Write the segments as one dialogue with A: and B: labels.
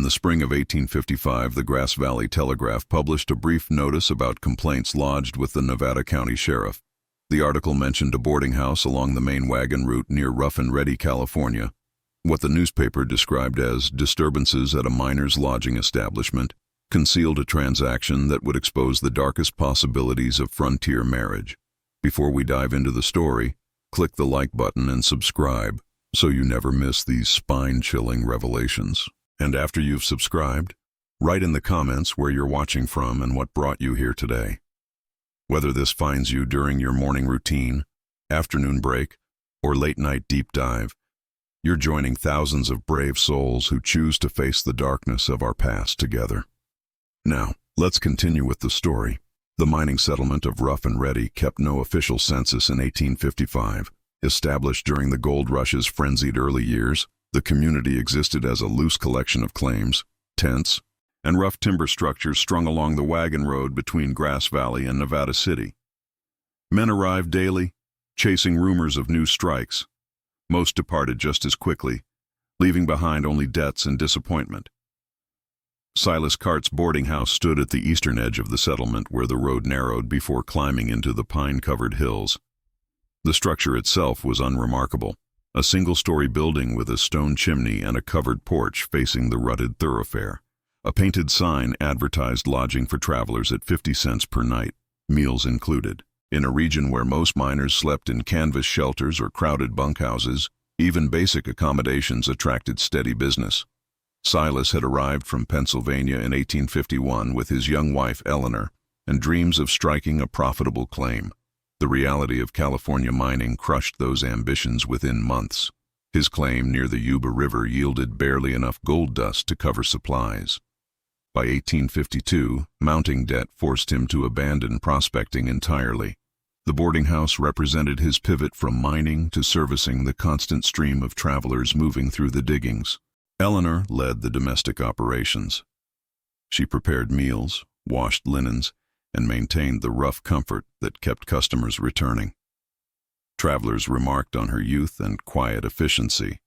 A: the spring of 1855, the Grass Valley Telegraph published a brief notice about complaints lodged with the Nevada County Sheriff. The article mentioned a boarding house along the main wagon route near Rough and Ready, California, what the newspaper described as disturbances at a miner's lodging establishment, concealed a transaction that would expose the darkest possibilities of frontier marriage. Before we dive into the story, click the like button and subscribe so you never miss these spine-chilling revelations. And after you've subscribed, write in the comments where you're watching from and what brought you here today. Whether this finds you during your morning routine, afternoon break, or late-night deep dive, you're joining thousands of brave souls who choose to face the darkness of our past together. Now, let's continue with the story. The mining settlement of Rough and Ready kept no official census in 1855. Established during the gold rush's frenzied early years, the community existed as a loose collection of claims, tents, and rough timber structures strung along the wagon road between Grass Valley and Nevada City. Men arrived daily, chasing rumors of new strikes. Most departed just as quickly, leaving behind only debts and disappointment. Silas Cart's boarding house stood at the eastern edge of the settlement where the road narrowed before climbing into the pine-covered hills. The structure itself was unremarkable, a single-story building with a stone chimney and a covered porch facing the rutted thoroughfare. A painted sign advertised lodging for travelers at 50 cents per night, meals included. In a region where most miners slept in canvas shelters or crowded bunkhouses, even basic accommodations attracted steady business. Silas had arrived from Pennsylvania in 1851 with his young wife Eleanor, and dreams of striking a profitable claim. The reality of California mining crushed those ambitions within months. His claim near the Yuba River yielded barely enough gold dust to cover supplies. By 1852, mounting debt forced him to abandon prospecting entirely. The boarding house represented his pivot from mining to servicing the constant stream of travelers moving through the diggings. Eleanor led the domestic operations. She prepared meals, washed linens, and maintained the rough comfort that kept customers returning. Travelers remarked on her youth and quiet efficiency.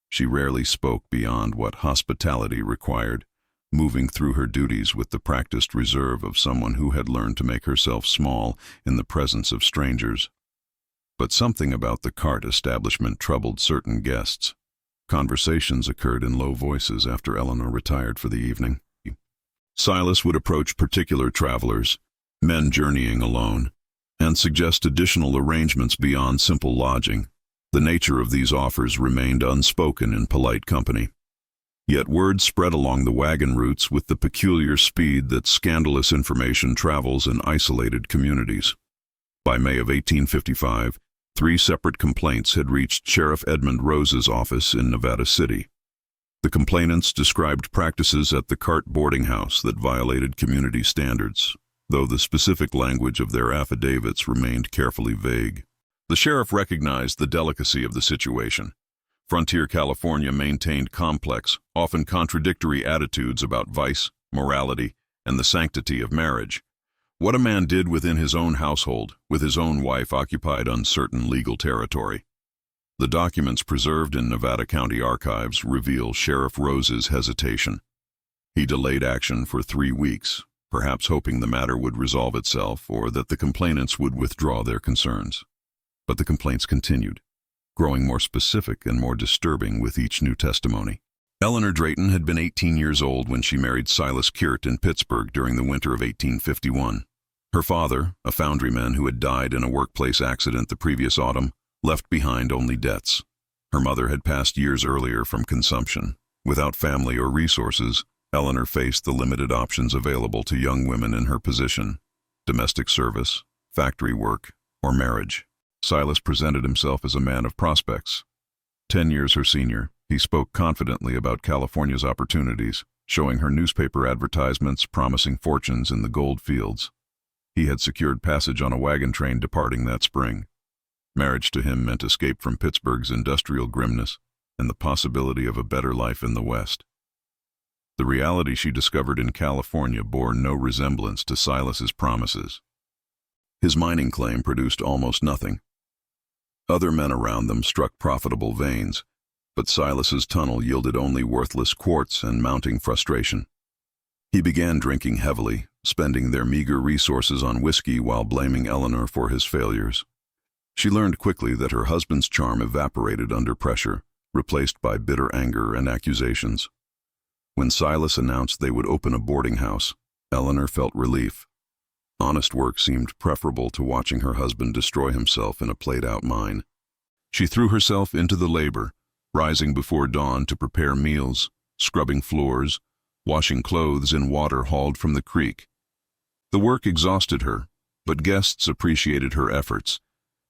A: She rarely spoke beyond what hospitality required, moving through her duties with the practiced reserve of someone who had learned to make herself small in the presence of strangers. But something about the cart establishment troubled certain guests. Conversations occurred in low voices after Eleanor retired for the evening. Silas would approach particular travelers, men journeying alone, and suggest additional arrangements beyond simple lodging. The nature of these offers remained unspoken in polite company. Yet word spread along the wagon routes with the peculiar speed that scandalous information travels in isolated communities. By May of 1855, 3 separate complaints had reached Sheriff Edmund Rose's office in Nevada City. The complainants described practices at the Cart boarding house that violated community standards, though the specific language of their affidavits remained carefully vague. The sheriff recognized the delicacy of the situation. Frontier California maintained complex, often contradictory attitudes about vice, morality, and the sanctity of marriage. What a man did within his own household, with his own wife, occupied uncertain legal territory. The documents preserved in Nevada County archives reveal Sheriff Rose's hesitation. He delayed action for 3 weeks, perhaps hoping the matter would resolve itself or that the complainants would withdraw their concerns. But the complaints continued, growing more specific and more disturbing with each new testimony. Eleanor Drayton had been 18 years old when she married Silas Kirt in Pittsburgh during the winter of 1851. Her father, a foundryman who had died in a workplace accident the previous autumn, left behind only debts. Her mother had passed years earlier from consumption. Without family or resources, Eleanor faced the limited options available to young women in her position: domestic service, factory work, or marriage. Silas presented himself as a man of prospects. 10 years her senior, he spoke confidently about California's opportunities, showing her newspaper advertisements promising fortunes in the gold fields. He had secured passage on a wagon train departing that spring. Marriage to him meant escape from Pittsburgh's industrial grimness and the possibility of a better life in the West. The reality she discovered in California bore no resemblance to Silas's promises. His mining claim produced almost nothing. Other men around them struck profitable veins, but Silas's tunnel yielded only worthless quartz and mounting frustration. He began drinking heavily, spending their meager resources on whiskey while blaming Eleanor for his failures. She learned quickly that her husband's charm evaporated under pressure, replaced by bitter anger and accusations. When Silas announced they would open a boarding house, Eleanor felt relief. Honest work seemed preferable to watching her husband destroy himself in a played-out mine. She threw herself into the labor, rising before dawn to prepare meals, scrubbing floors, washing clothes in water hauled from the creek. The work exhausted her, but guests appreciated her efforts,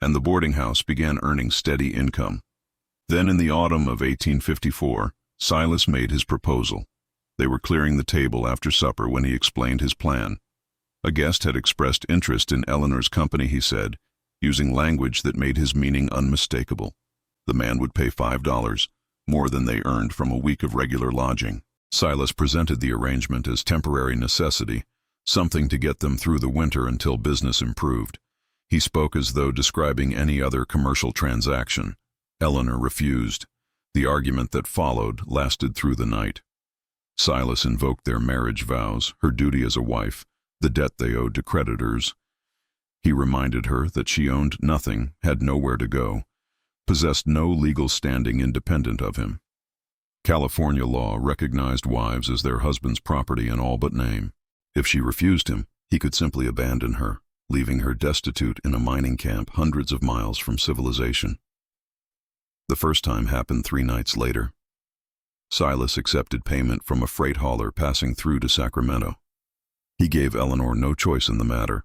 A: and the boarding house began earning steady income. Then in the autumn of 1854, Silas made his proposal. They were clearing the table after supper when he explained his plan. A guest had expressed interest in Eleanor's company, he said, using language that made his meaning unmistakable. The man would pay $5, more than they earned from a week of regular lodging. Silas presented the arrangement as temporary necessity, something to get them through the winter until business improved. He spoke as though describing any other commercial transaction. Eleanor refused. The argument that followed lasted through the night. Silas invoked their marriage vows, her duty as a wife, the debt they owed to creditors. He reminded her that she owned nothing, had nowhere to go, possessed no legal standing independent of him. California law recognized wives as their husband's property in all but name. If she refused him, he could simply abandon her, leaving her destitute in a mining camp hundreds of miles from civilization. The first time happened 3 nights later. Silas accepted payment from a freight hauler passing through to Sacramento. He gave Eleanor no choice in the matter,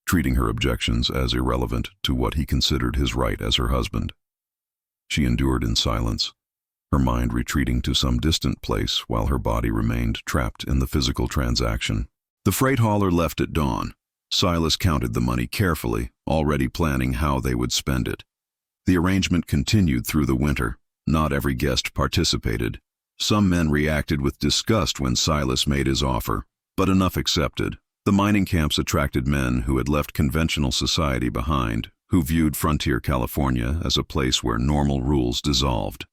A: treating her objections as irrelevant to what he considered his right as her husband. She endured in silence, her mind retreating to some distant place while her body remained trapped in the physical transaction. The freight hauler left at dawn. Silas counted the money carefully, already planning how they would spend it. The arrangement continued through the winter. Not every guest participated. Some men reacted with disgust when Silas made his offer, but enough accepted. The mining camps attracted men who had left conventional society behind, who viewed frontier California as a place where normal rules dissolved.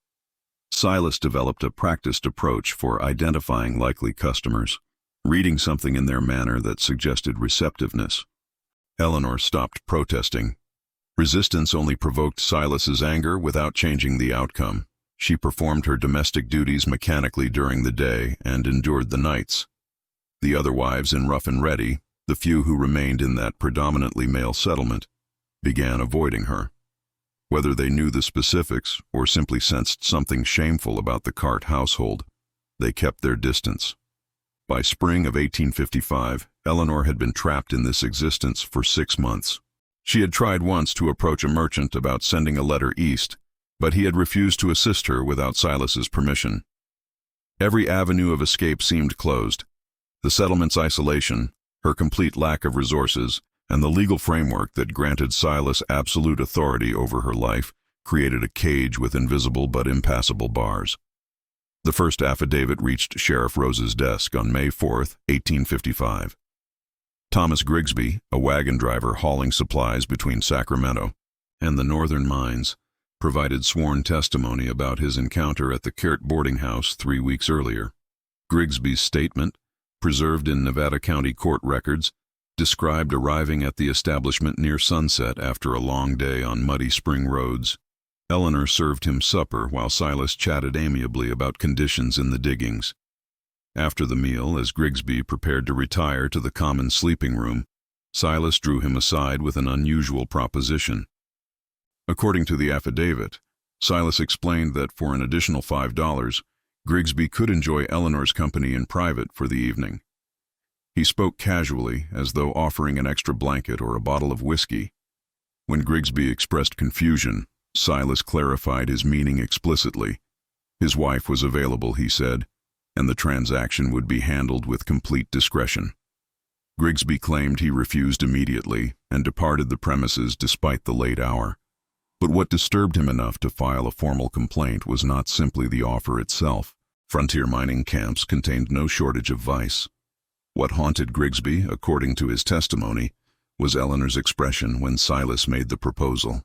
A: Silas developed a practiced approach for identifying likely customers, reading something in their manner that suggested receptiveness. Eleanor stopped protesting. Resistance only provoked Silas's anger without changing the outcome. She performed her domestic duties mechanically during the day and endured the nights. The other wives in Rough and Ready, the few who remained in that predominantly male settlement, began avoiding her. Whether they knew the specifics or simply sensed something shameful about the Cart household, they kept their distance. By spring of 1855, Eleanor had been trapped in this existence for 6 months. She had tried once to approach a merchant about sending a letter east, but he had refused to assist her without Silas's permission. Every avenue of escape seemed closed. The settlement's isolation, her complete lack of resources, and the legal framework that granted Silas absolute authority over her life created a cage with invisible but impassable bars. The first affidavit reached Sheriff Rose's desk on May 4, 1855. Thomas Grigsby, a wagon driver hauling supplies between Sacramento and the northern mines, provided sworn testimony about his encounter at the Coerced boarding house 3 weeks earlier. Grigsby's statement, preserved in Nevada County court records, described arriving at the establishment near sunset after a long day on muddy spring roads. Eleanor served him supper while Silas chatted amiably about conditions in the diggings. After the meal, as Grigsby prepared to retire to the common sleeping room, Silas drew him aside with an unusual proposition. According to the affidavit, Silas explained that for an additional $5, Grigsby could enjoy Eleanor's company in private for the evening. He spoke casually, as though offering an extra blanket or a bottle of whiskey. When Grigsby expressed confusion, Silas clarified his meaning explicitly. His wife was available, he said, and the transaction would be handled with complete discretion. Grigsby claimed he refused immediately and departed the premises despite the late hour. But what disturbed him enough to file a formal complaint was not simply the offer itself. Frontier mining camps contained no shortage of vice. What haunted Grigsby, according to his testimony, was Eleanor's expression when Silas made the proposal.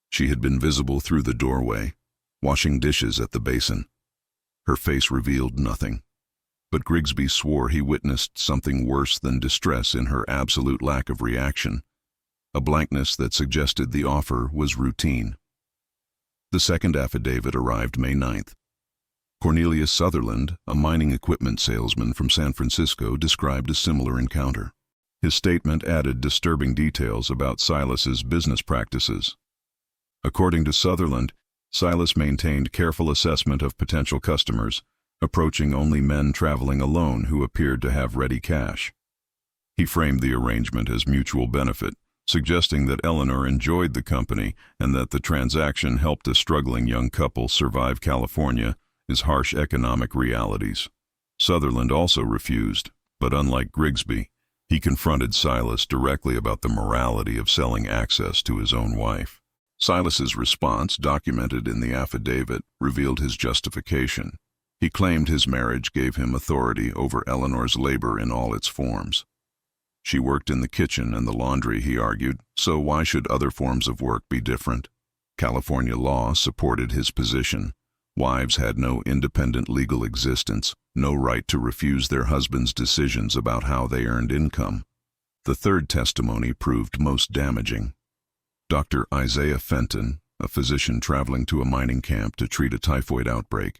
A: She had been visible through the doorway, washing dishes at the basin. Her face revealed nothing, but Grigsby swore he witnessed something worse than distress in her absolute lack of reaction, a blankness that suggested the offer was routine. The second affidavit arrived May 9th. Cornelius Sutherland, a mining equipment salesman from San Francisco, described a similar encounter. His statement added disturbing details about Silas's business practices. According to Sutherland, Silas maintained careful assessment of potential customers, approaching only men traveling alone who appeared to have ready cash. He framed the arrangement as mutual benefit, suggesting that Eleanor enjoyed the company and that the transaction helped a struggling young couple survive California's harsh economic realities. Sutherland also refused, but unlike Grigsby, he confronted Silas directly about the morality of selling access to his own wife. Silas's response, documented in the affidavit, revealed his justification. He claimed his marriage gave him authority over Eleanor's labor in all its forms. She worked in the kitchen and the laundry, he argued, so why should other forms of work be different? California law supported his position. Wives had no independent legal existence, no right to refuse their husbands' decisions about how they earned income. The third testimony proved most damaging. Dr. Isaiah Fenton, a physician traveling to a mining camp to treat a typhoid outbreak,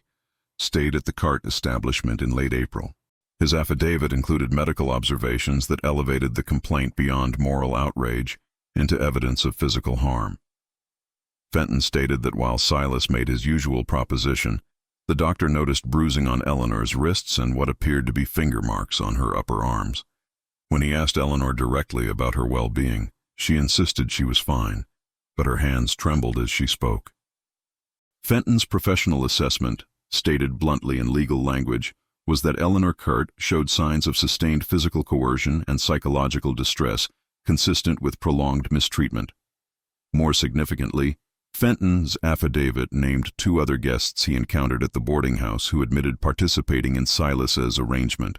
A: stayed at the cart establishment in late April. His affidavit included medical observations that elevated the complaint beyond moral outrage into evidence of physical harm. Fenton stated that while Silas made his usual proposition, the doctor noticed bruising on Eleanor's wrists and what appeared to be finger marks on her upper arms. When he asked Eleanor directly about her well-being, she insisted she was fine, but her hands trembled as she spoke. Fenton's professional assessment, stated bluntly in legal language, was that Eleanor Kurt showed signs of sustained physical coercion and psychological distress consistent with prolonged mistreatment. More significantly, Fenton's affidavit named 2 other guests he encountered at the boarding house who admitted participating in Silas's arrangement.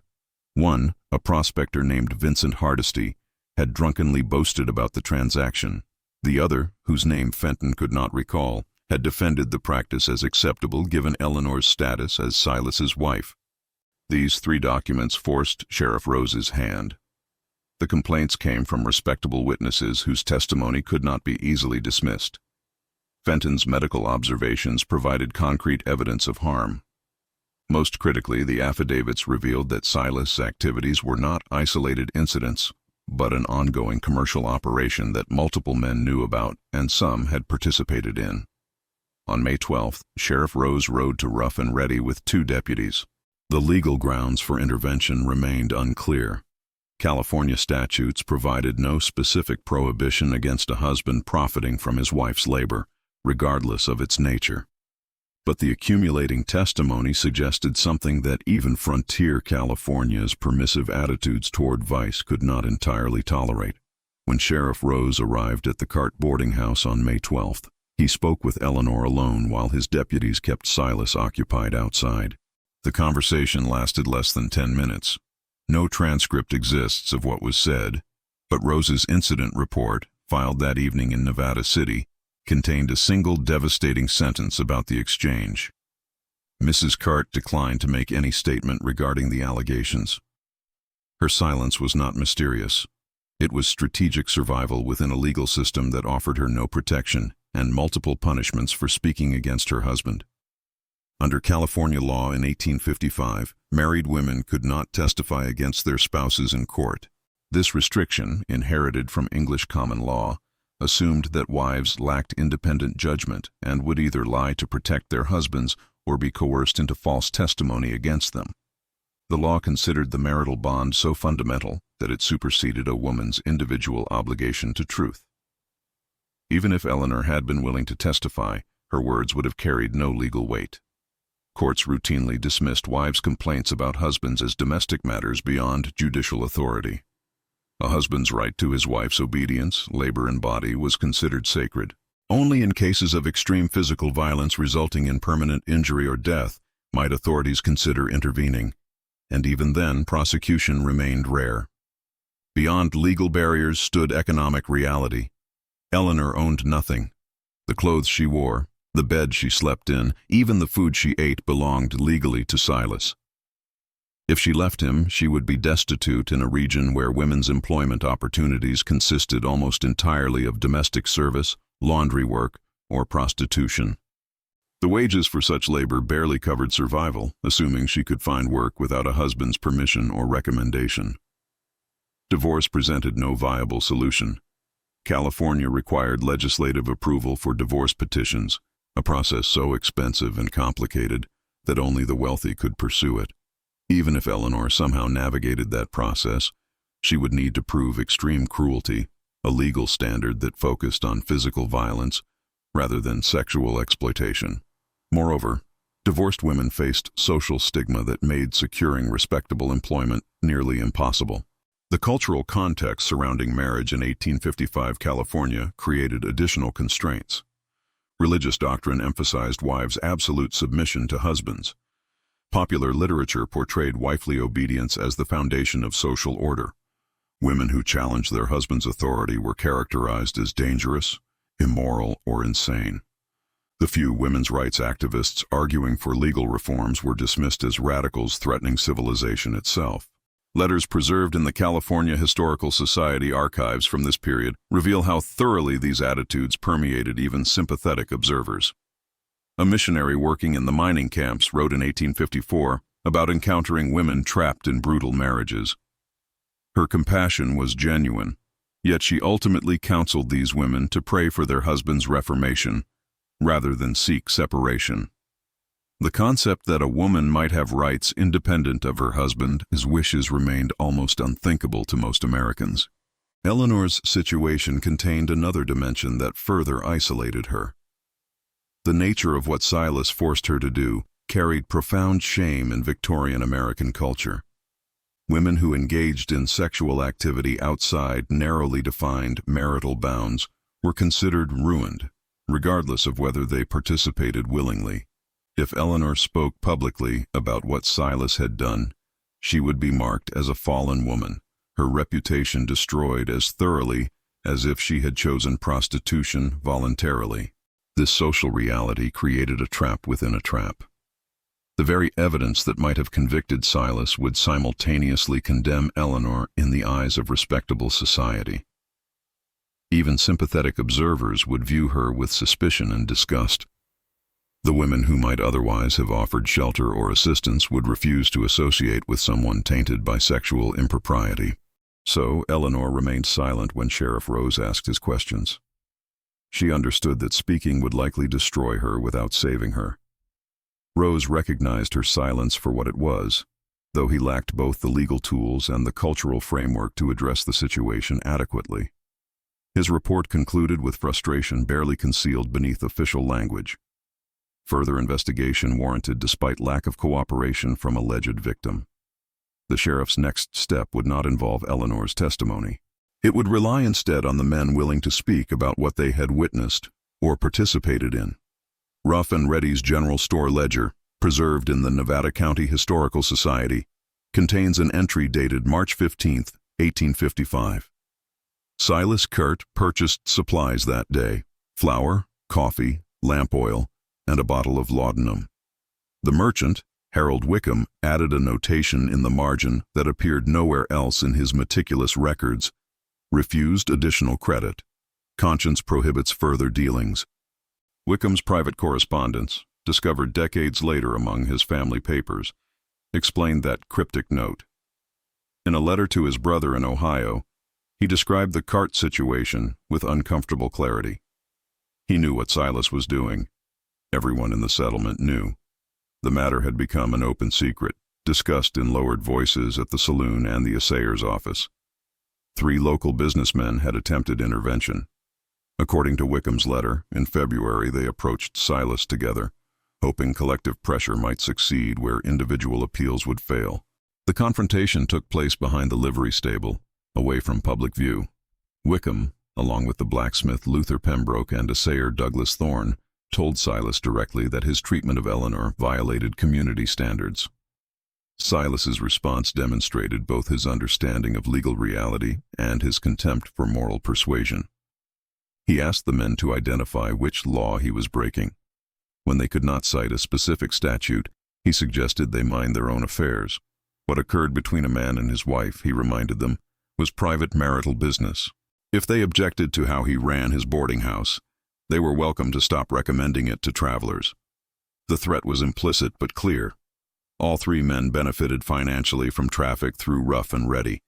A: One, a prospector named Vincent Hardesty, had drunkenly boasted about the transaction. The other, whose name Fenton could not recall, had defended the practice as acceptable given Eleanor's status as Silas's wife. These 3 documents forced Sheriff Rose's hand. The complaints came from respectable witnesses whose testimony could not be easily dismissed. Fenton's medical observations provided concrete evidence of harm. Most critically, the affidavits revealed that Silas' activities were not isolated incidents, but an ongoing commercial operation that multiple men knew about and some had participated in. On May 12th, Sheriff Rose rode to Rough and Ready with 2 deputies. The legal grounds for intervention remained unclear. California statutes provided no specific prohibition against a husband profiting from his wife's labor, regardless of its nature. But the accumulating testimony suggested something that even frontier California's permissive attitudes toward vice could not entirely tolerate. When Sheriff Rose arrived at the cart boarding house on May 12th, he spoke with Eleanor alone while his deputies kept Silas occupied outside. The conversation lasted less than 10 minutes. No transcript exists of what was said, but Rose's incident report, filed that evening in Nevada City, contained a single devastating sentence about the exchange. Mrs. Cart declined to make any statement regarding the allegations. Her silence was not mysterious. It was strategic survival within a legal system that offered her no protection and multiple punishments for speaking against her husband. Under California law in 1855, married women could not testify against their spouses in court. This restriction, inherited from English common law, assumed that wives lacked independent judgment and would either lie to protect their husbands or be coerced into false testimony against them. The law considered the marital bond so fundamental that it superseded a woman's individual obligation to truth. Even if Eleanor had been willing to testify, her words would have carried no legal weight. Courts routinely dismissed wives' complaints about husbands as domestic matters beyond judicial authority. A husband's right to his wife's obedience, labor, and body was considered sacred. Only in cases of extreme physical violence resulting in permanent injury or death might authorities consider intervening, and even then prosecution remained rare. Beyond legal barriers stood economic reality. Eleanor owned nothing. The clothes she wore, The bed she slept in, even the food she ate, belonged legally to Silas. If she left him, she would be destitute in a region where women's employment opportunities consisted almost entirely of domestic service, laundry work, or prostitution. The wages for such labor barely covered survival, assuming she could find work without a husband's permission or recommendation. Divorce presented no viable solution. California required legislative approval for divorce petitions, a process so expensive and complicated that only the wealthy could pursue it. Even if Eleanor somehow navigated that process, she would need to prove extreme cruelty, a legal standard that focused on physical violence rather than sexual exploitation. Moreover, divorced women faced social stigma that made securing respectable employment nearly impossible. The cultural context surrounding marriage in 1855 California created additional constraints. Religious doctrine emphasized wives' absolute submission to husbands. Popular literature portrayed wifely obedience as the foundation of social order. Women who challenged their husband's authority were characterized as dangerous, immoral, or insane. The few women's rights activists arguing for legal reforms were dismissed as radicals threatening civilization itself. Letters preserved in the California Historical Society archives from this period reveal how thoroughly these attitudes permeated even sympathetic observers. A missionary working in the mining camps wrote in 1854 about encountering women trapped in brutal marriages. Her compassion was genuine, yet she ultimately counseled these women to pray for their husband's reformation rather than seek separation. The concept that a woman might have rights independent of her husband's wishes remained almost unthinkable to most Americans. Eleanor's situation contained another dimension that further isolated her. The nature of what Silas forced her to do carried profound shame in Victorian American culture. Women who engaged in sexual activity outside narrowly defined marital bounds were considered ruined, regardless of whether they participated willingly. If Eleanor spoke publicly about what Silas had done, she would be marked as a fallen woman, her reputation destroyed as thoroughly as if she had chosen prostitution voluntarily. This social reality created a trap within a trap. The very evidence that might have convicted Silas would simultaneously condemn Eleanor in the eyes of respectable society. Even sympathetic observers would view her with suspicion and disgust. The women who might otherwise have offered shelter or assistance would refuse to associate with someone tainted by sexual impropriety. So Eleanor remained silent when Sheriff Rose asked his questions. She understood that speaking would likely destroy her without saving her. Rose recognized her silence for what it was, though he lacked both the legal tools and the cultural framework to address the situation adequately. His report concluded with frustration barely concealed beneath official language. Further investigation warranted despite lack of cooperation from alleged victim. The sheriff's next step would not involve Eleanor's testimony. It would rely instead on the men willing to speak about what they had witnessed or participated in. Ruff and Reddy's general store ledger, preserved in the Nevada County Historical Society, contains an entry dated March 15, 1855. Silas Kurt purchased supplies that day: flour, coffee, lamp oil, and a bottle of laudanum. The merchant, Harold Wickham, added a notation in the margin that appeared nowhere else in his meticulous records: refused additional credit. Conscience prohibits further dealings. Wickham's private correspondence, discovered decades later among his family papers, explained that cryptic note. In a letter to his brother in Ohio, he described the cart situation with uncomfortable clarity. He knew what Silas was doing. Everyone in the settlement knew. The matter had become an open secret, discussed in lowered voices at the saloon and the assayer's office. 3 local businessmen had attempted intervention. According to Wickham's letter, in February they approached Silas together, hoping collective pressure might succeed where individual appeals would fail. The confrontation took place behind the livery stable, away from public view. Wickham, along with the blacksmith Luther Pembroke and assayer Douglas Thorne, told Silas directly that his treatment of Eleanor violated community standards. Silas's response demonstrated both his understanding of legal reality and his contempt for moral persuasion. He asked the men to identify which law he was breaking. When they could not cite a specific statute, he suggested they mind their own affairs. What occurred between a man and his wife, he reminded them, was private marital business. If they objected to how he ran his boarding house, they were welcome to stop recommending it to travelers. The threat was implicit but clear. All three men benefited financially from traffic through Rough and Ready.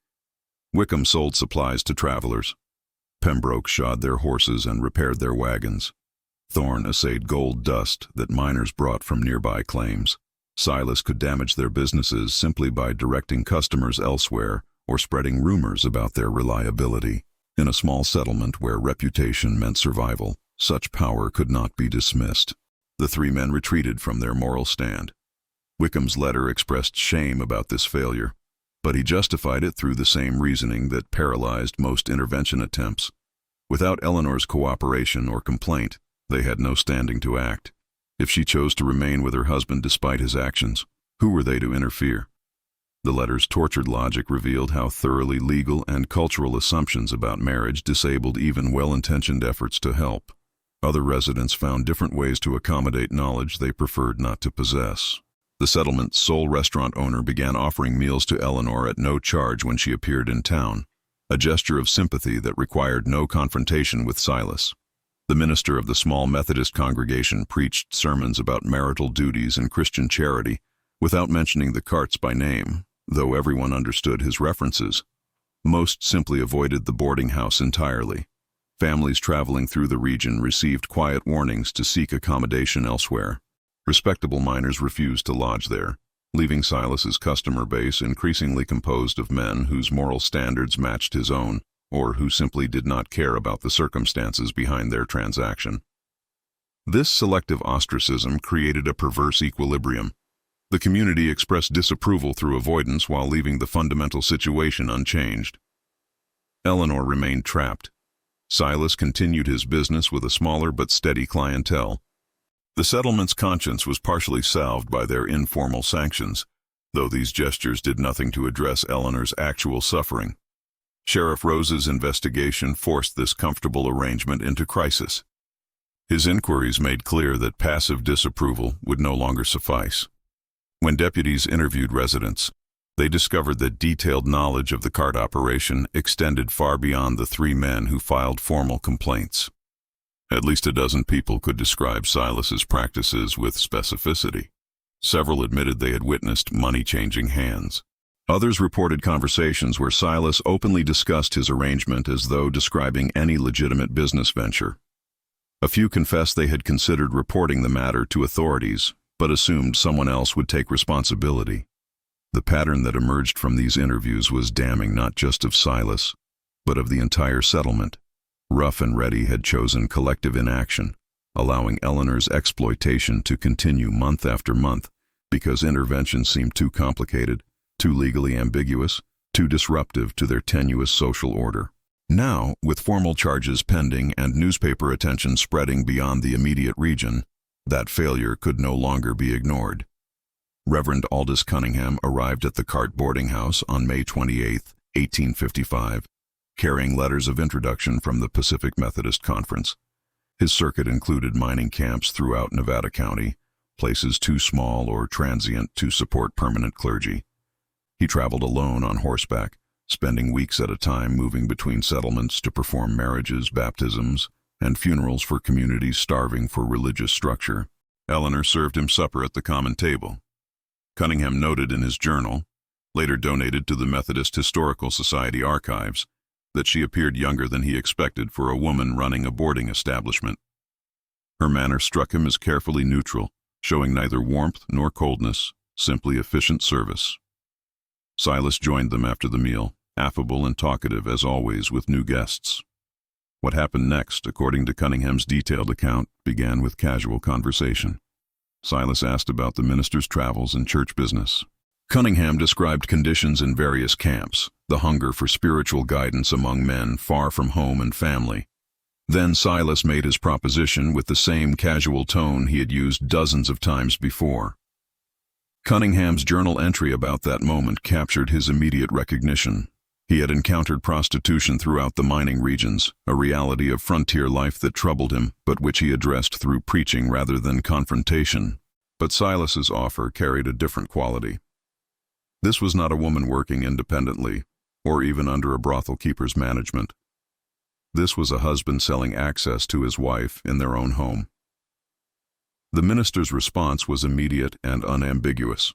A: Wickham sold supplies to travelers. Pembroke shod their horses and repaired their wagons. Thorne assayed gold dust that miners brought from nearby claims. Silas could damage their businesses simply by directing customers elsewhere or spreading rumors about their reliability. In a small settlement where reputation meant survival, such power could not be dismissed. The three men retreated from their moral stand. Wickham's letter expressed shame about this failure, but he justified it through the same reasoning that paralyzed most intervention attempts. Without Eleanor's cooperation or complaint, they had no standing to act. If she chose to remain with her husband despite his actions, who were they to interfere? The letter's tortured logic revealed how thoroughly legal and cultural assumptions about marriage disabled even well-intentioned efforts to help. Other residents found different ways to accommodate knowledge they preferred not to possess. The settlement's sole restaurant owner began offering meals to Eleanor at no charge when she appeared in town, a gesture of sympathy that required no confrontation with Silas. The minister of the small Methodist congregation preached sermons about marital duties and Christian charity without mentioning the carts by name, though everyone understood his references. Most simply avoided the boarding house entirely. Families traveling through the region received quiet warnings to seek accommodation elsewhere. Respectable miners refused to lodge there, leaving Silas's customer base increasingly composed of men whose moral standards matched his own, or who simply did not care about the circumstances behind their transaction. This selective ostracism created a perverse equilibrium. The community expressed disapproval through avoidance while leaving the fundamental situation unchanged. Eleanor remained trapped. Silas continued his business with a smaller but steady clientele. The settlement's conscience was partially salved by their informal sanctions, though these gestures did nothing to address Eleanor's actual suffering. Sheriff Rose's investigation forced this comfortable arrangement into crisis. His inquiries made clear that passive disapproval would no longer suffice. When deputies interviewed residents, they discovered that detailed knowledge of the cart operation extended far beyond the three men who filed formal complaints. At least a dozen people could describe Silas's practices with specificity. Several admitted they had witnessed money-changing hands. Others reported conversations where Silas openly discussed his arrangement as though describing any legitimate business venture. A few confessed they had considered reporting the matter to authorities, but assumed someone else would take responsibility. The pattern that emerged from these interviews was damning not just of Silas, but of the entire settlement. Rough and Ready had chosen collective inaction, allowing Eleanor's exploitation to continue month after month because intervention seemed too complicated, too legally ambiguous, too disruptive to their tenuous social order. Now, with formal charges pending and newspaper attention spreading beyond the immediate region, that failure could no longer be ignored. Reverend Aldous Cunningham arrived at the cart boarding house on May 28, 1855, carrying letters of introduction from the Pacific Methodist Conference. His circuit included mining camps throughout Nevada County, places too small or transient to support permanent clergy. He traveled alone on horseback, spending weeks at a time moving between settlements to perform marriages, baptisms, and funerals for communities starving for religious structure. Eleanor served him supper at the common table. Cunningham noted in his journal, later donated to the Methodist Historical Society archives, that she appeared younger than he expected for a woman running a boarding establishment. Her manner struck him as carefully neutral, showing neither warmth nor coldness, simply efficient service. Silas joined them after the meal, affable and talkative as always with new guests. What happened next, according to Cunningham's detailed account, began with casual conversation. Silas asked about the minister's travels and church business. Cunningham described conditions in various camps, the hunger for spiritual guidance among men far from home and family. Then Silas made his proposition with the same casual tone he had used dozens of times before. Cunningham's journal entry about that moment captured his immediate recognition. He had encountered prostitution throughout the mining regions, a reality of frontier life that troubled him, but which he addressed through preaching rather than confrontation. But Silas's offer carried a different quality. This was not a woman working independently, or even under a brothel keeper's management. This was a husband selling access to his wife in their own home. The minister's response was immediate and unambiguous.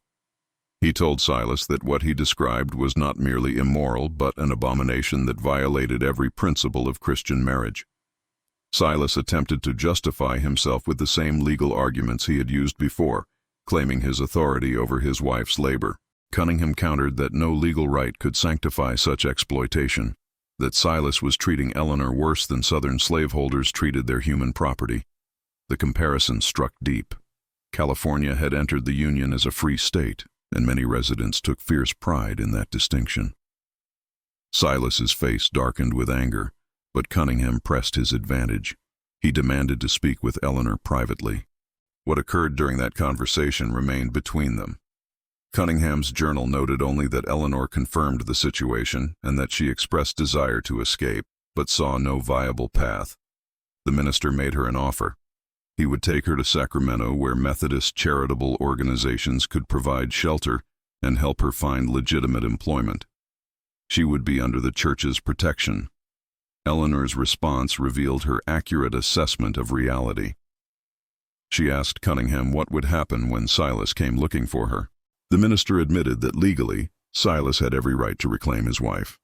A: He told Silas that what he described was not merely immoral, but an abomination that violated every principle of Christian marriage. Silas attempted to justify himself with the same legal arguments he had used before, claiming his authority over his wife's labor. Cunningham countered that no legal right could sanctify such exploitation, that Silas was treating Eleanor worse than Southern slaveholders treated their human property. The comparison struck deep. California had entered the Union as a free state, and many residents took fierce pride in that distinction. Silas's face darkened with anger, but Cunningham pressed his advantage. He demanded to speak with Eleanor privately. What occurred during that conversation remained between them. Cunningham's journal noted only that Eleanor confirmed the situation and that she expressed desire to escape, but saw no viable path. The minister made her an offer. He would take her to Sacramento, where Methodist charitable organizations could provide shelter and help her find legitimate employment. She would be under the church's protection. Eleanor's response revealed her accurate assessment of reality. She asked Cunningham what would happen when Silas came looking for her. The minister admitted that legally, Silas had every right to reclaim his wife.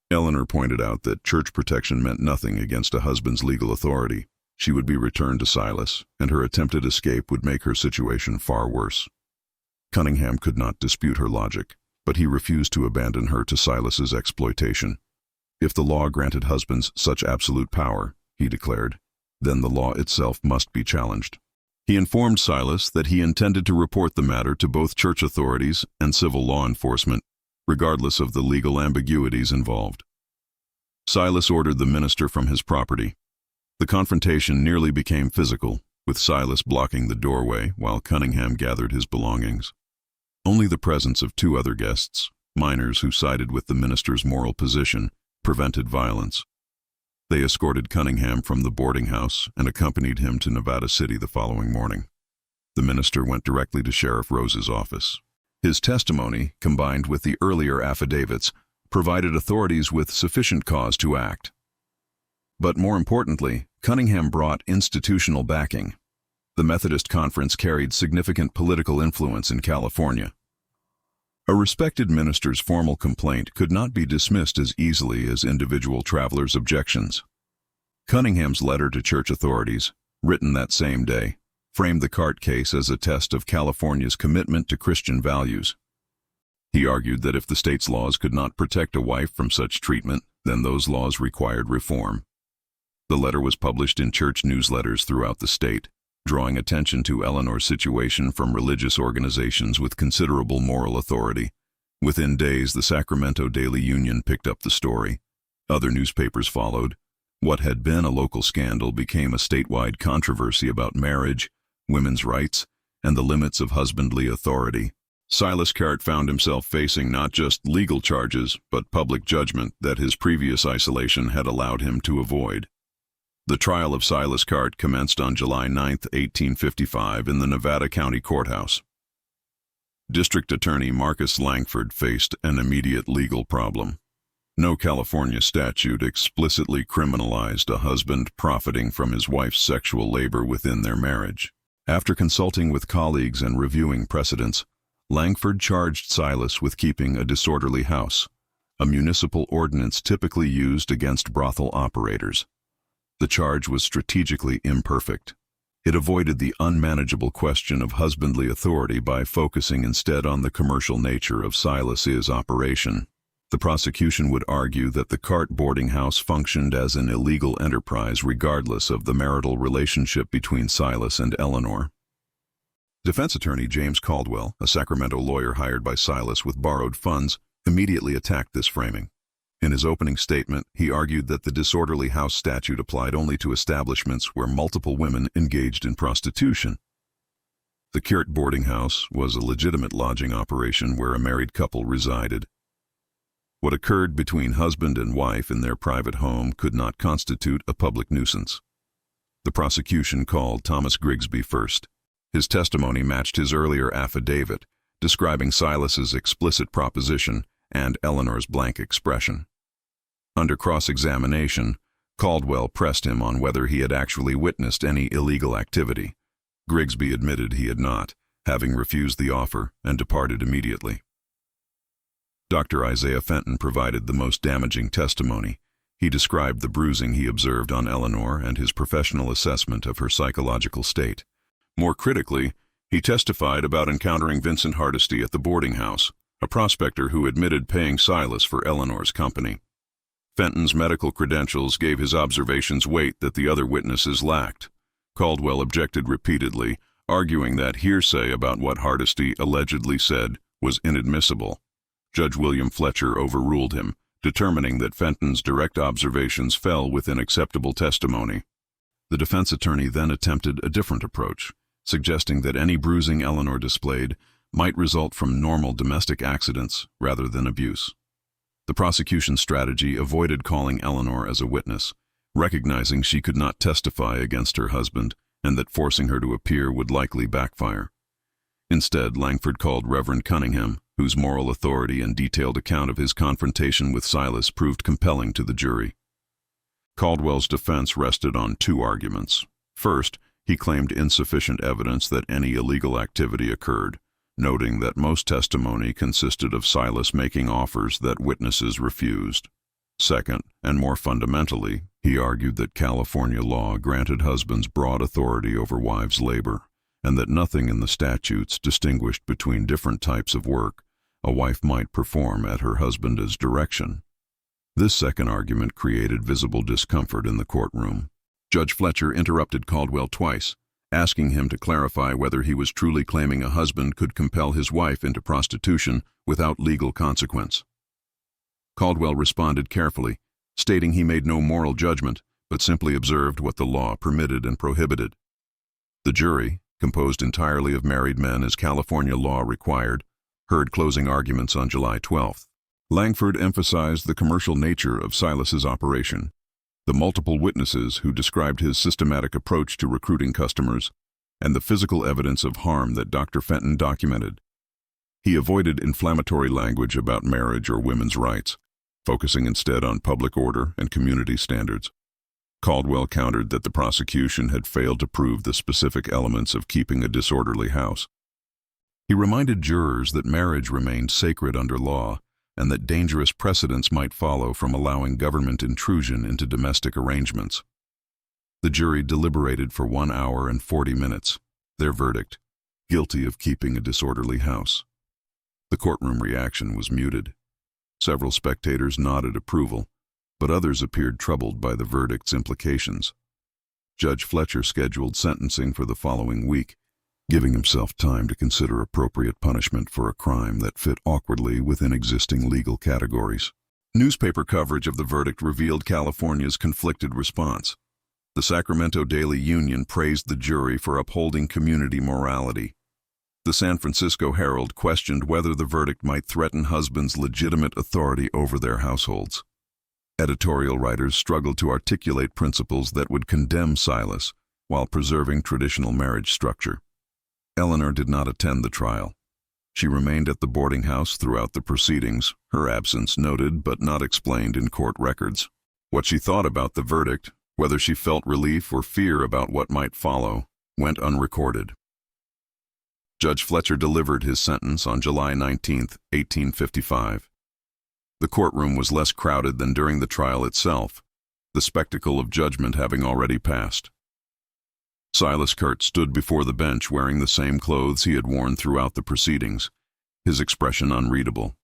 A: Eleanor pointed out that church protection meant nothing against a husband's legal authority. She would be returned to Silas, and her attempted escape would make her situation far worse. Cunningham could not dispute her logic, but he refused to abandon her to Silas's exploitation. If the law granted husbands such absolute power, he declared, then the law itself must be challenged. He informed Silas that he intended to report the matter to both church authorities and civil law enforcement, regardless of the legal ambiguities involved. Silas ordered the minister from his property. The confrontation nearly became physical, with Silas blocking the doorway while Cunningham gathered his belongings. Only the presence of two other guests, minors who sided with the minister's moral position, prevented violence. They escorted Cunningham from the boarding house and accompanied him to Nevada City the following morning. The minister went directly to Sheriff Rose's office. His testimony, combined with the earlier affidavits, provided authorities with sufficient cause to act. But more importantly, Cunningham brought institutional backing. The Methodist Conference carried significant political influence in California. A respected minister's formal complaint could not be dismissed as easily as individual travelers' objections. Cunningham's letter to church authorities, written that same day, framed the Cart case as a test of California's commitment to Christian values. He argued that if the state's laws could not protect a wife from such treatment, then those laws required reform. The letter was published in church newsletters throughout the state, drawing attention to Eleanor's situation from religious organizations with considerable moral authority. Within days, the Sacramento Daily Union picked up the story. Other newspapers followed. What had been a local scandal became a statewide controversy about marriage, women's rights, and the limits of husbandly authority. Silas Cart found himself facing not just legal charges, but public judgment that his previous isolation had allowed him to avoid. The trial of Silas Cart commenced on July 9, 1855, in the Nevada County Courthouse. District Attorney Marcus Langford faced an immediate legal problem. No California statute explicitly criminalized a husband profiting from his wife's sexual labor within their marriage. After consulting with colleagues and reviewing precedents, Langford charged Silas with keeping a disorderly house, a municipal ordinance typically used against brothel operators. The charge was strategically imperfect. It avoided the unmanageable question of husbandly authority by focusing instead on the commercial nature of Silas's operation. The prosecution would argue that the Cart boarding house functioned as an illegal enterprise regardless of the marital relationship between Silas and Eleanor. Defense attorney James Caldwell, a Sacramento lawyer hired by Silas with borrowed funds, immediately attacked this framing. In his opening statement, he argued that the disorderly house statute applied only to establishments where multiple women engaged in prostitution. The Cart boarding house was a legitimate lodging operation where a married couple resided. What occurred between husband and wife in their private home could not constitute a public nuisance. The prosecution called Thomas Grigsby first. His testimony matched his earlier affidavit, describing Silas's explicit proposition and Eleanor's blank expression. Under cross-examination, Caldwell pressed him on whether he had actually witnessed any illegal activity. Grigsby admitted he had not, having refused the offer and departed immediately. Dr. Isaiah Fenton provided the most damaging testimony. He described the bruising he observed on Eleanor and his professional assessment of her psychological state. More critically, he testified about encountering Vincent Hardesty at the boarding house, a prospector who admitted paying Silas for Eleanor's company. Fenton's medical credentials gave his observations weight that the other witnesses lacked. Caldwell objected repeatedly, arguing that hearsay about what Hardesty allegedly said was inadmissible. Judge William Fletcher overruled him, determining that Fenton's direct observations fell within acceptable testimony. The defense attorney then attempted a different approach, suggesting that any bruising Eleanor displayed might result from normal domestic accidents rather than abuse. The prosecution's strategy avoided calling Eleanor as a witness, recognizing she could not testify against her husband and that forcing her to appear would likely backfire. Instead, Langford called Reverend Cunningham, whose moral authority and detailed account of his confrontation with Silas proved compelling to the jury. Caldwell's defense rested on two arguments. First, he claimed insufficient evidence that any illegal activity occurred, noting that most testimony consisted of Silas making offers that witnesses refused. Second, and more fundamentally, he argued that California law granted husbands broad authority over wives' labor, and that nothing in the statutes distinguished between different types of work a wife might perform at her husband's direction. This second argument created visible discomfort in the courtroom. Judge Fletcher interrupted Caldwell twice, asking him to clarify whether he was truly claiming a husband could compel his wife into prostitution without legal consequence. Caldwell responded carefully, stating he made no moral judgment, but simply observed what the law permitted and prohibited. The jury, composed entirely of married men as California law required, heard closing arguments on July 12th. Langford emphasized the commercial nature of Silas's operation, the multiple witnesses who described his systematic approach to recruiting customers, and the physical evidence of harm that Dr. Fenton documented. He avoided inflammatory language about marriage or women's rights, focusing instead on public order and community standards. Caldwell countered that the prosecution had failed to prove the specific elements of keeping a disorderly house. He reminded jurors that marriage remained sacred under law, and that dangerous precedents might follow from allowing government intrusion into domestic arrangements. The jury deliberated for 1 hour and 40 minutes. Their verdict: guilty of keeping a disorderly house. The courtroom reaction was muted. Several spectators nodded approval, but others appeared troubled by the verdict's implications. Judge Fletcher scheduled sentencing for the following week, giving himself time to consider appropriate punishment for a crime that fit awkwardly within existing legal categories. Newspaper coverage of the verdict revealed California's conflicted response. The Sacramento Daily Union praised the jury for upholding community morality. The San Francisco Herald questioned whether the verdict might threaten husbands' legitimate authority over their households. Editorial writers struggled to articulate principles that would condemn Silas while preserving traditional marriage structure. Eleanor did not attend the trial. She remained at the boarding house throughout the proceedings, her absence noted but not explained in court records. What she thought about the verdict, whether she felt relief or fear about what might follow, went unrecorded. Judge Fletcher delivered his sentence on July 19, 1855. The courtroom was less crowded than during the trial itself, the spectacle of judgment having already passed. Silas Kurt stood before the bench wearing the same clothes he had worn throughout the proceedings, his expression unreadable.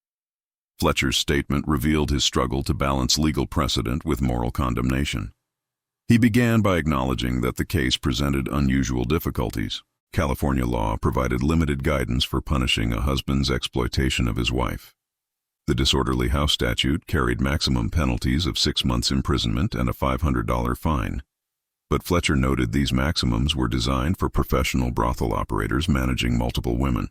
A: Fletcher's statement revealed his struggle to balance legal precedent with moral condemnation. He began by acknowledging that the case presented unusual difficulties. California law provided limited guidance for punishing a husband's exploitation of his wife. The disorderly house statute carried maximum penalties of 6 months' imprisonment and a $500 fine. But Fletcher noted these maximums were designed for professional brothel operators managing multiple women.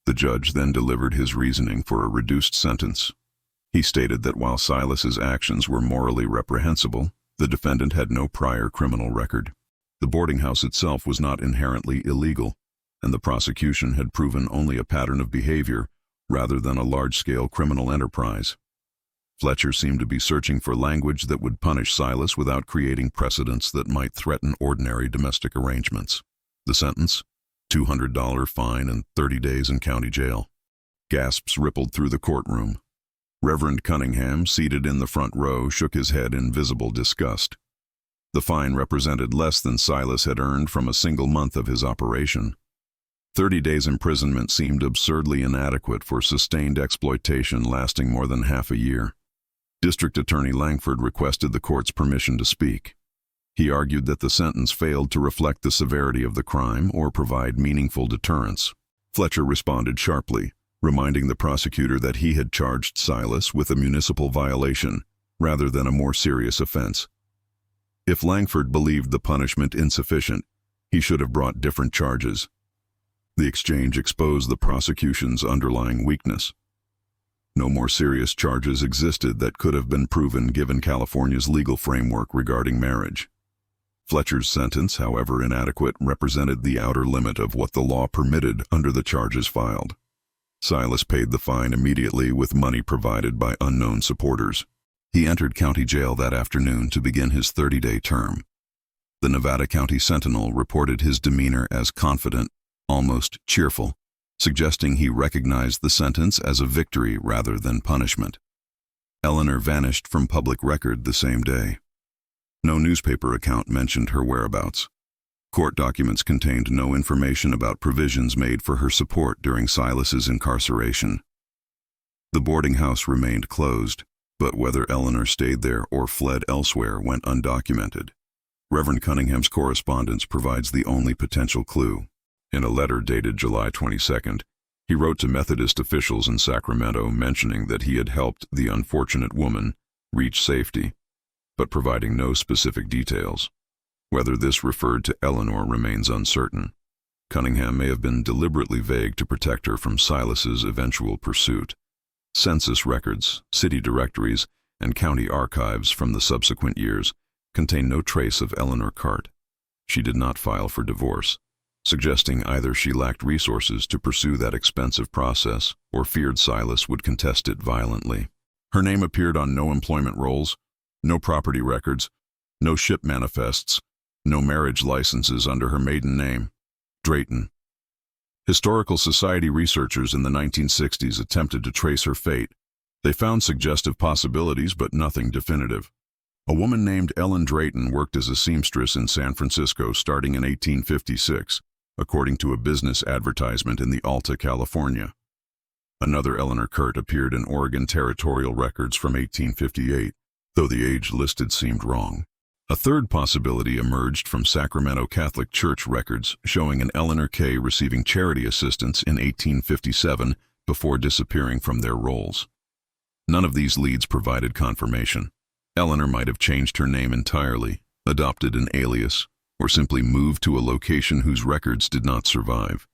A: The judge then delivered his reasoning for a reduced sentence. He stated that while Silas's actions were morally reprehensible, the defendant had no prior criminal record. The boarding house itself was not inherently illegal, and the prosecution had proven only a pattern of behavior rather than a large-scale criminal enterprise. Fletcher seemed to be searching for language that would punish Silas without creating precedents that might threaten ordinary domestic arrangements. The sentence? $200 fine and 30 days in county jail. Gasps rippled through the courtroom. Reverend Cunningham, seated in the front row, shook his head in visible disgust. The fine represented less than Silas had earned from a single month of his operation. 30 days imprisonment seemed absurdly inadequate for sustained exploitation lasting more than half a year. District Attorney Langford requested the court's permission to speak. He argued that the sentence failed to reflect the severity of the crime or provide meaningful deterrence. Fletcher responded sharply, reminding the prosecutor that he had charged Silas with a municipal violation rather than a more serious offense. If Langford believed the punishment insufficient, he should have brought different charges. The exchange exposed the prosecution's underlying weakness. No more serious charges existed that could have been proven given California's legal framework regarding marriage. Fletcher's sentence, however inadequate, represented the outer limit of what the law permitted under the charges filed. Silas paid the fine immediately with money provided by unknown supporters. He entered county jail that afternoon to begin his 30-day term. The Nevada County Sentinel reported his demeanor as confident, almost cheerful, suggesting he recognized the sentence as a victory rather than punishment. Eleanor vanished from public record the same day. No newspaper account mentioned her whereabouts. Court documents contained no information about provisions made for her support during Silas's incarceration. The boarding house remained closed, but whether Eleanor stayed there or fled elsewhere went undocumented. Reverend Cunningham's correspondence provides the only potential clue. In a letter dated July 22nd, he wrote to Methodist officials in Sacramento mentioning that he had helped the unfortunate woman reach safety, but providing no specific details. Whether this referred to Eleanor remains uncertain. Cunningham may have been deliberately vague to protect her from Silas's eventual pursuit. Census records, city directories, and county archives from the subsequent years contain no trace of Eleanor Cart. She did not file for divorce, suggesting either she lacked resources to pursue that expensive process or feared Silas would contest it violently. Her name appeared on no employment rolls, no property records, no ship manifests, no marriage licenses under her maiden name, Drayton. Historical Society researchers in the 1960s attempted to trace her fate. They found suggestive possibilities but nothing definitive. A woman named Ellen Drayton worked as a seamstress in San Francisco starting in 1856, according to a business advertisement in the Alta, California. Another Eleanor Curt appeared in Oregon territorial records from 1858, though the age listed seemed wrong. A third possibility emerged from Sacramento Catholic Church records showing an Eleanor K. receiving charity assistance in 1857 before disappearing from their rolls. None of these leads provided confirmation. Eleanor might have changed her name entirely, adopted an alias, or simply moved to a location whose records did not survive.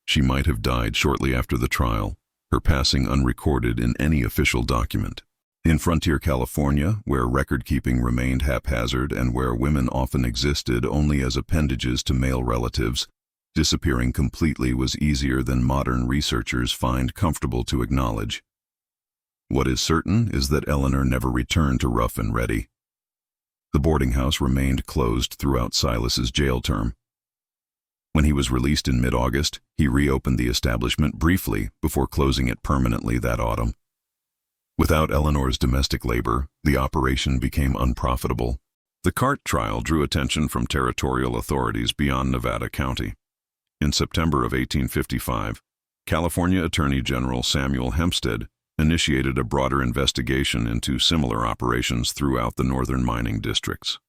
A: She might have died shortly after the trial, her passing unrecorded in any official document. In Frontier, California, where record-keeping remained haphazard and where women often existed only as appendages to male relatives, disappearing completely was easier than modern researchers find comfortable to acknowledge. What is certain is that Eleanor never returned to Rough and Ready. The boarding house remained closed throughout Silas's jail term. When he was released in mid-August, he reopened the establishment briefly before closing it permanently that autumn. Without Eleanor's domestic labor, the operation became unprofitable. The Cart trial drew attention from territorial authorities beyond Nevada County. In September of 1855, California Attorney General Samuel Hempstead initiated a broader investigation into similar operations throughout the northern mining districts.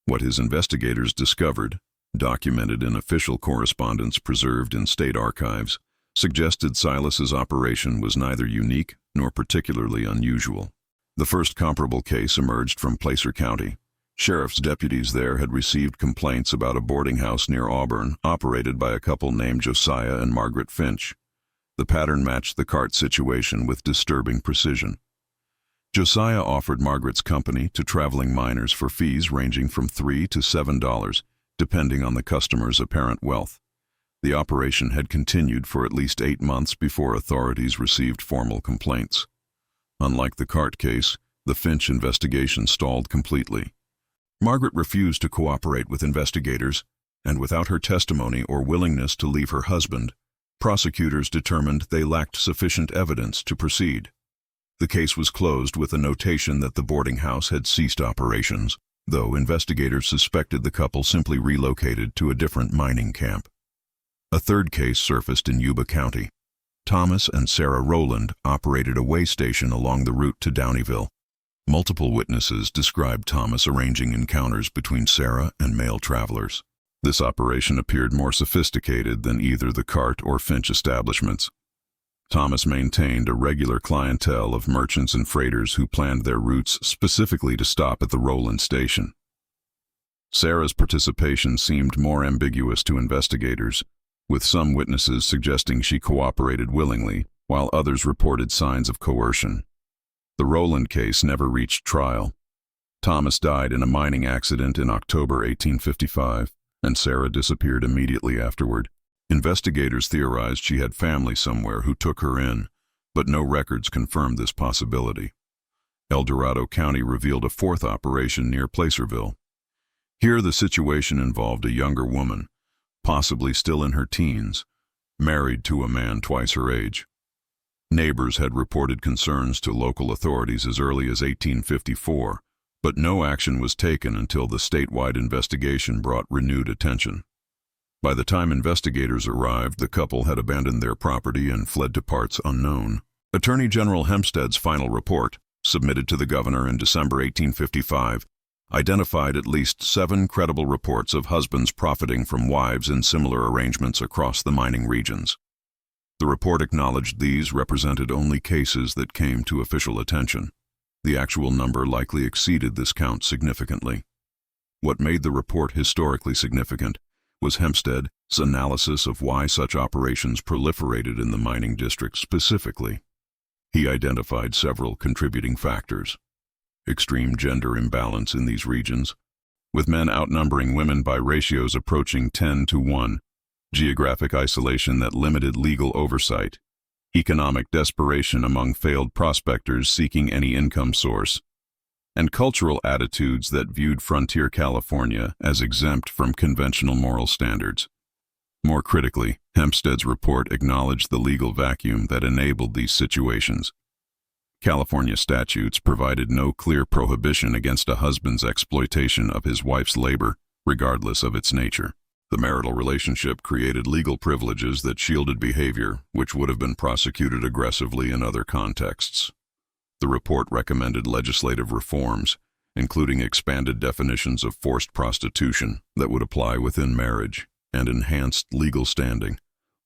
A: What his investigators discovered, documented in official correspondence preserved in state archives, suggested Silas's operation was neither unique nor particularly unusual. The first comparable case emerged from Placer County. Sheriff's deputies there had received complaints about a boarding house near Auburn operated by a couple named Josiah and Margaret Finch. The pattern matched the Cart situation with disturbing precision. Josiah offered Margaret's company to traveling minors for fees ranging from $3 to $7, depending on the customer's apparent wealth. The operation had continued for at least 8 months before authorities received formal complaints. Unlike the Cart case, the Finch investigation stalled completely. Margaret refused to cooperate with investigators, and without her testimony or willingness to leave her husband, prosecutors determined they lacked sufficient evidence to proceed. The case was closed with a notation that the boarding house had ceased operations, though investigators suspected the couple simply relocated to a different mining camp. A third case surfaced in Yuba County. Thomas and Sarah Rowland operated a way station along the route to Downeyville. Multiple witnesses described Thomas arranging encounters between Sarah and male travelers. This operation appeared more sophisticated than either the Cart or Finch establishments. Thomas maintained a regular clientele of merchants and freighters who planned their routes specifically to stop at the Rowland station. Sarah's participation seemed more ambiguous to investigators, with some witnesses suggesting she cooperated willingly, while others reported signs of coercion. The Rowland case never reached trial. Thomas died in a mining accident in October 1855, and Sarah disappeared immediately afterward. Investigators theorized she had family somewhere who took her in, but no records confirmed this possibility. El Dorado County revealed a fourth operation near Placerville. Here the situation involved a younger woman, possibly still in her teens, married to a man twice her age. Neighbors had reported concerns to local authorities as early as 1854, but no action was taken until the statewide investigation brought renewed attention. By the time investigators arrived, the couple had abandoned their property and fled to parts unknown. Attorney General Hempstead's final report, submitted to the governor in December 1855, identified at least 7 credible reports of husbands profiting from wives in similar arrangements across the mining regions. The report acknowledged these represented only cases that came to official attention. The actual number likely exceeded this count significantly. What made the report historically significant was Hempstead's analysis of why such operations proliferated in the mining district specifically. He identified several contributing factors. Extreme gender imbalance in these regions, with men outnumbering women by ratios approaching 10 to 1, geographic isolation that limited legal oversight, economic desperation among failed prospectors seeking any income source, and cultural attitudes that viewed frontier California as exempt from conventional moral standards. More critically, Hempstead's report acknowledged the legal vacuum that enabled these situations. California statutes provided no clear prohibition against a husband's exploitation of his wife's labor, regardless of its nature. The marital relationship created legal privileges that shielded behavior which would have been prosecuted aggressively in other contexts. The report recommended legislative reforms, including expanded definitions of forced prostitution that would apply within marriage, and enhanced legal standing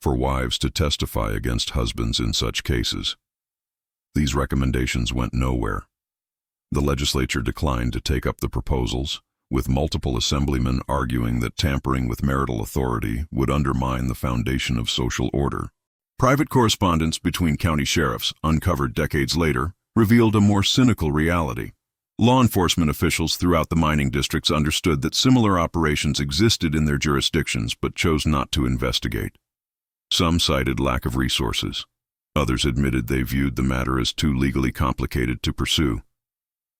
A: for wives to testify against husbands in such cases. These recommendations went nowhere. The legislature declined to take up the proposals, with multiple assemblymen arguing that tampering with marital authority would undermine the foundation of social order. Private correspondence between county sheriffs, uncovered decades later, revealed a more cynical reality. Law enforcement officials throughout the mining districts understood that similar operations existed in their jurisdictions but chose not to investigate. Some cited lack of resources. Others admitted they viewed the matter as too legally complicated to pursue.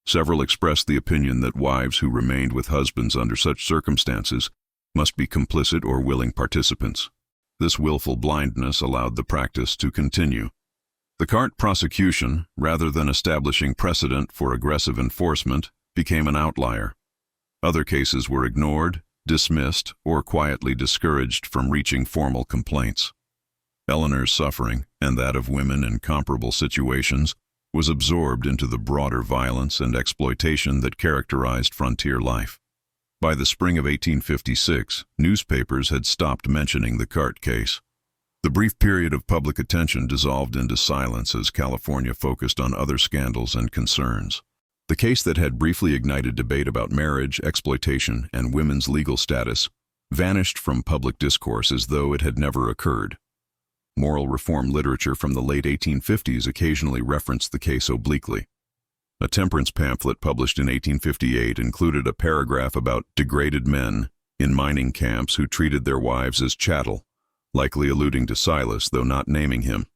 A: Several expressed the opinion that wives who remained with husbands under such circumstances must be complicit or willing participants. This willful blindness allowed the practice to continue. The Cart prosecution, rather than establishing precedent for aggressive enforcement, became an outlier. Other cases were ignored, dismissed, or quietly discouraged from reaching formal complaints. Eleanor's suffering, and that of women in comparable situations, was absorbed into the broader violence and exploitation that characterized frontier life. By the spring of 1856, newspapers had stopped mentioning the Cart case. The brief period of public attention dissolved into silence as California focused on other scandals and concerns. The case that had briefly ignited debate about marriage, exploitation, and women's legal status vanished from public discourse as though it had never occurred. Moral reform literature from the late 1850s occasionally referenced the case obliquely. A temperance pamphlet published in 1858 included a paragraph about degraded men in mining camps who treated their wives as chattel, likely alluding to Silas, though not naming him.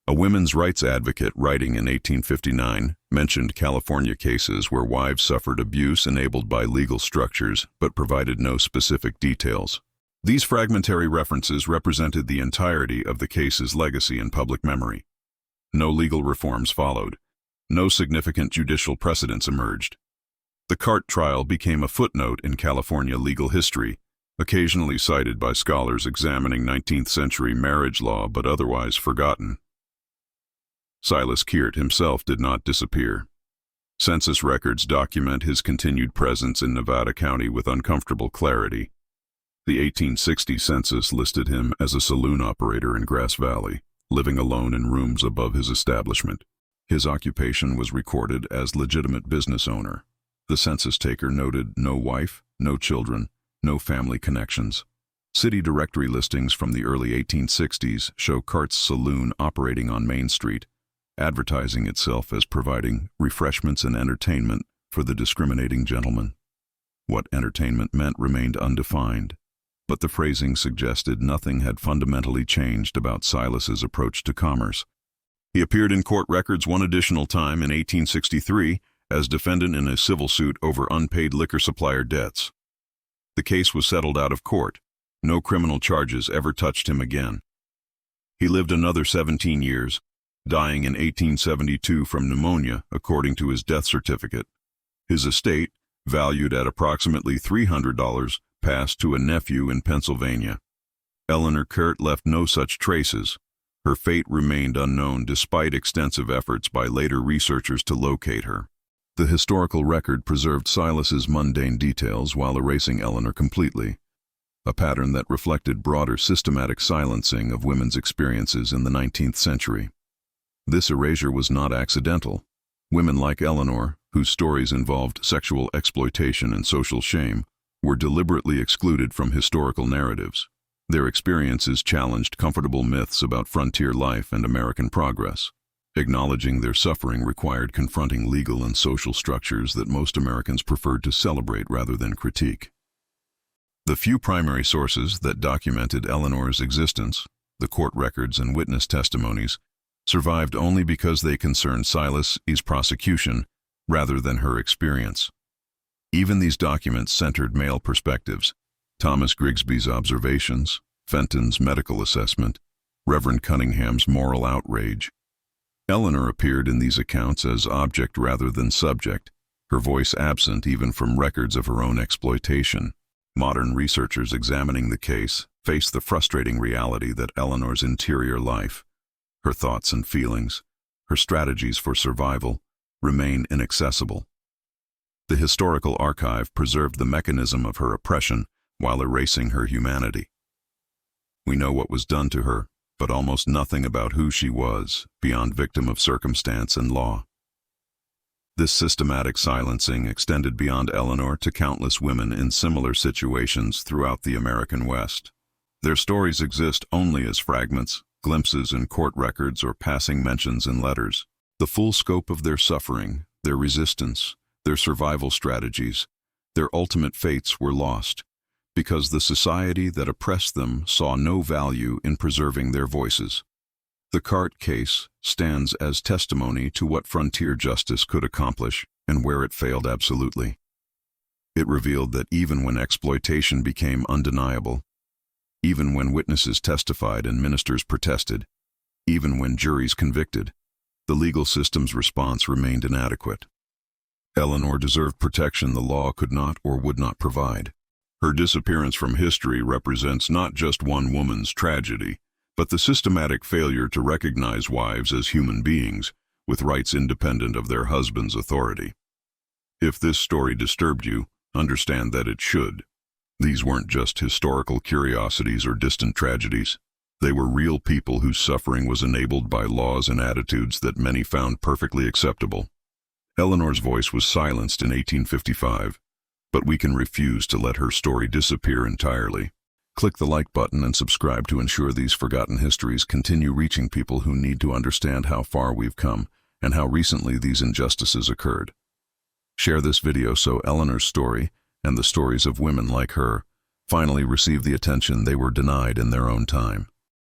A: A women's rights advocate writing in 1859 mentioned California cases where wives suffered abuse enabled by legal structures but provided no specific details. These fragmentary references represented the entirety of the case's legacy in public memory. No legal reforms followed. No significant judicial precedents emerged. The Cart trial became a footnote in California legal history, occasionally cited by scholars examining 19th-century marriage law but otherwise forgotten. Silas Keart himself did not disappear. Census records document his continued presence in Nevada County with uncomfortable clarity. The 1860 census listed him as a saloon operator in Grass Valley, living alone in rooms above his establishment. His occupation was recorded as legitimate business owner. The census taker noted no wife, no children, no family connections. City directory listings from the early 1860s show Cart's saloon operating on Main Street, advertising itself as providing refreshments and entertainment for the discriminating gentleman. What entertainment meant remained undefined, but the phrasing suggested nothing had fundamentally changed about Silas's approach to commerce. He appeared in court records one additional time in 1863 as defendant in a civil suit over unpaid liquor supplier debts. The case was settled out of court. No criminal charges ever touched him again. He lived another 17 years, dying in 1872 from pneumonia, according to his death certificate. His estate, valued at approximately $300, passed to a nephew in Pennsylvania. Eleanor Cart left no such traces. Her fate remained unknown despite extensive efforts by later researchers to locate her. The historical record preserved Silas's mundane details while erasing Eleanor completely, a pattern that reflected broader systematic silencing of women's experiences in the 19th century. This erasure was not accidental. Women like Eleanor, whose stories involved sexual exploitation and social shame, were deliberately excluded from historical narratives. Their experiences challenged comfortable myths about frontier life and American progress. Acknowledging their suffering required confronting legal and social structures that most Americans preferred to celebrate rather than critique. The few primary sources that documented Eleanor's existence, the court records and witness testimonies, survived only because they concerned Silas's prosecution rather than her experience. Even these documents centered male perspectives: Thomas Grigsby's observations, Fenton's medical assessment, Reverend Cunningham's moral outrage. Eleanor appeared in these accounts as object rather than subject, her voice absent even from records of her own exploitation. Modern researchers examining the case face the frustrating reality that Eleanor's interior life, her thoughts and feelings, her strategies for survival, remain inaccessible. The historical archive preserved the mechanism of her oppression while erasing her humanity. We know what was done to her, but almost nothing about who she was, beyond victim of circumstance and law. This systematic silencing extended beyond Eleanor to countless women in similar situations throughout the American West. Their stories exist only as fragments, glimpses in court records, or passing mentions in letters. The full scope of their suffering, their resistance, their survival strategies, their ultimate fates were lost, because the society that oppressed them saw no value in preserving their voices. The Cart case stands as testimony to what frontier justice could accomplish and where it failed absolutely. It revealed that even when exploitation became undeniable, even when witnesses testified and ministers protested, even when juries convicted, the legal system's response remained inadequate. Eleanor deserved protection the law could not or would not provide. Her disappearance from history represents not just one woman's tragedy, but the systematic failure to recognize wives as human beings with rights independent of their husband's authority. If this story disturbed you, understand that it should. These weren't just historical curiosities or distant tragedies. They were real people whose suffering was enabled by laws and attitudes that many found perfectly acceptable. Eleanor's voice was silenced in 1855, but we can refuse to let her story disappear entirely. Click the like button and subscribe to ensure these forgotten histories continue reaching people who need to understand how far we've come and how recently these injustices occurred. Share this video so Eleanor's story, and the stories of women like her, finally receive the attention they were denied in their own time.